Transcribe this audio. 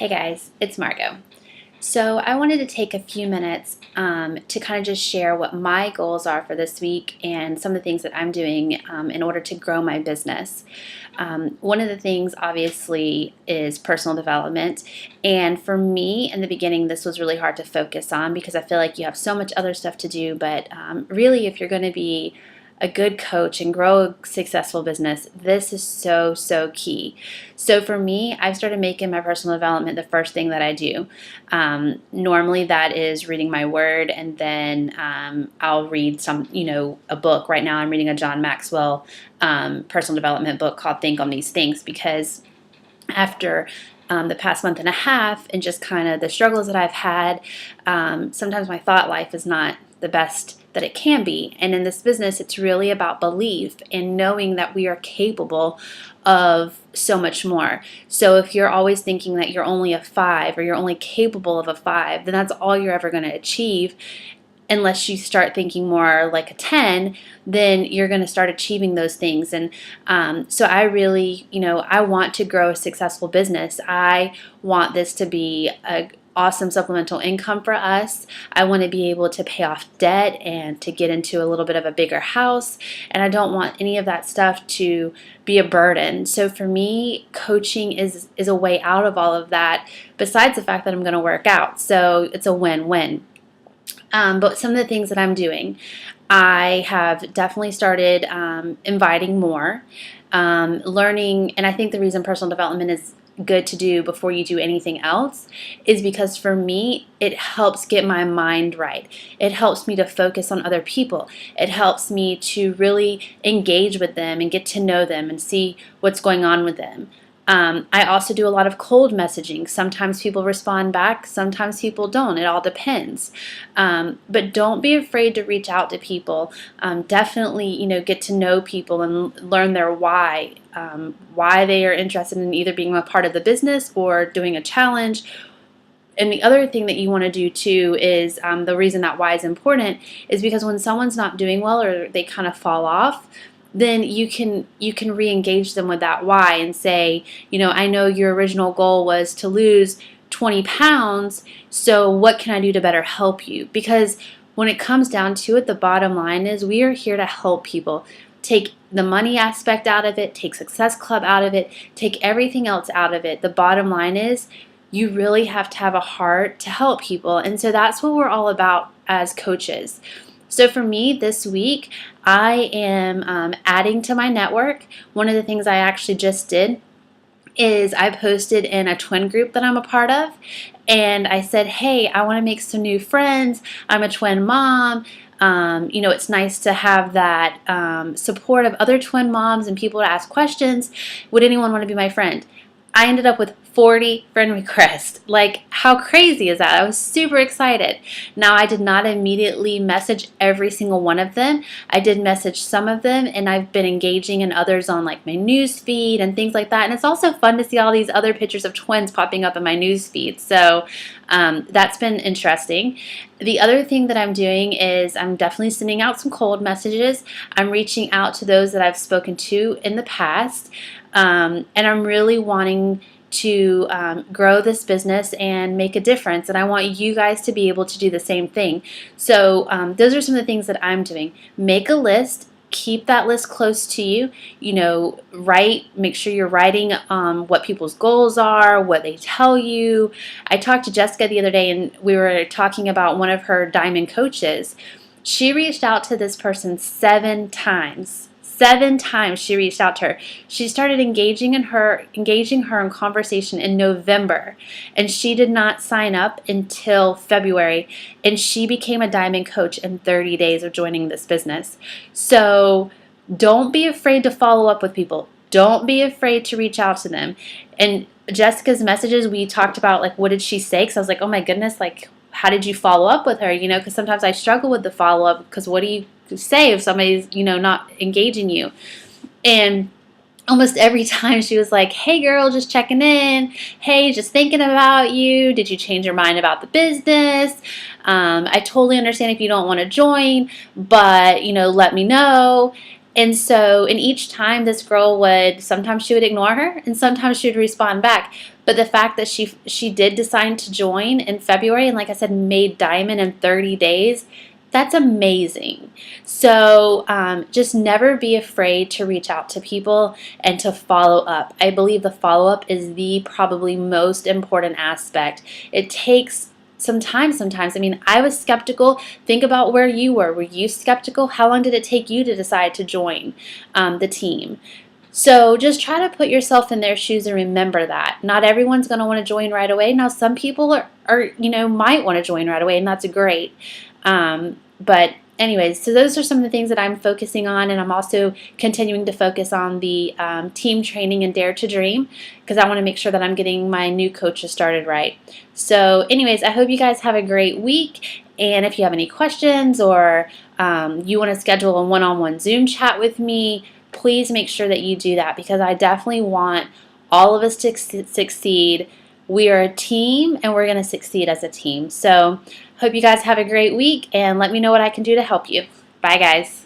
Hey guys, it's Margot. So I wanted to take a few minutes to kind of just share what my goals are for this week and some of the things that I'm doing in order to grow my business. One of the things, obviously, is personal development. And for me, in the beginning, this was really hard to focus on because I feel like you have so much other stuff to do. But really, if you're going to be a good coach and grow a successful business, this is so key. So for me, I've started making my personal development the first thing that I do. Normally that is reading my word, and then I'll read a book. Right now I'm reading a John Maxwell personal development book called Think on These Things, because after the past month and a half and just kind of the struggles that I've had, sometimes my thought life is not the best that it can be. And in this business, it's really about belief and knowing that we are capable of so much more. So if you're always thinking that you're only a 5 or you're only capable of a 5, then that's all you're ever going to achieve. Unless you start thinking more like a 10, then you're going to start achieving those things. And so I really, I want to grow a successful business. I want this to be a awesome supplemental income for us. I want to be able to pay off debt and to get into a little bit of a bigger house. And I don't want any of that stuff to be a burden. So for me, coaching is a way out of all of that, besides the fact that I'm going to work out. So it's a win-win. But some of the things that I'm doing, I have definitely started inviting more, learning, and I think the reason personal development is good to do before you do anything else is because for me, it helps get my mind right. It helps me to focus on other people. It helps me to really engage with them and get to know them and see what's going on with them. I also do a lot of cold messaging. Sometimes people respond back, sometimes people don't. It all depends. But don't be afraid to reach out to people. Definitely, get to know people and learn their why they are interested in either being a part of the business or doing a challenge. And the other thing that you want to do too is the reason that why is important is because when someone's not doing well or they kind of fall off, then you can re-engage them with that why and say, I know your original goal was to lose 20 pounds, so what can I do to better help you? Because when it comes down to it, the bottom line is we are here to help people. Take the money aspect out of it, take Success Club out of it, take everything else out of it. The bottom line is you really have to have a heart to help people. And so that's what we're all about as coaches. So for me this week, I am adding to my network. One of the things I actually just did is I posted in a twin group that I'm a part of, and I said, hey, I want to make some new friends. I'm a twin mom. It's nice to have that support of other twin moms and people to ask questions. Would anyone want to be my friend? I ended up with 40 friend requests. Like, how crazy is that? I was super excited. Now, I did not immediately message every single one of them. I did message some of them, and I've been engaging in others on like my news feed and things like that. And it's also fun to see all these other pictures of twins popping up in my news feed. So that's been interesting. The other thing that I'm doing is I'm definitely sending out some cold messages. I'm reaching out to those that I've spoken to in the past. And I'm really wanting to grow this business and make a difference. And I want you guys to be able to do the same thing. So those are some of the things that I'm doing. Make a list. Keep that list close to you. Make sure you're writing what people's goals are, what they tell you. I talked to Jessica the other day, and we were talking about one of her diamond coaches. She reached out to this person 7 times. 7 times she reached out to her. She started engaging her in conversation in November, and she did not sign up until February, and she became a diamond coach in 30 days of joining this business. So don't be afraid to follow up with people. Don't be afraid to reach out to them. And Jessica's messages, we talked about, like, what did she say? Because I was like, oh my goodness, like, how did you follow up with her? Because sometimes I struggle with the follow-up, because what do you say if somebody's, not engaging you? And almost every time she was like, hey girl, just checking in. Hey, just thinking about you. Did you change your mind about the business? I totally understand if you don't want to join, but, let me know. And so, and each time this girl would, sometimes she would ignore her and sometimes she would respond back. But the fact that she did decide to join in February and, like I said, made diamond in 30 days, that's amazing. So just never be afraid to reach out to people and to follow up. I believe the follow up is the probably most important aspect. It takes some time sometimes. I mean, I was skeptical. Think about where you were. Were you skeptical? How long did it take you to decide to join the team? So just try to put yourself in their shoes and remember that. Not everyone's going to want to join right away. Now, some people might want to join right away, and that's great. But anyways, so those are some of the things that I'm focusing on, and I'm also continuing to focus on the team training and Dare to Dream because I want to make sure that I'm getting my new coaches started right. So anyways, I hope you guys have a great week, and if you have any questions or you want to schedule a one-on-one Zoom chat with me, please make sure that you do that because I definitely want all of us to succeed. We are a team and we're going to succeed as a team. So hope you guys have a great week and let me know what I can do to help you. Bye, guys.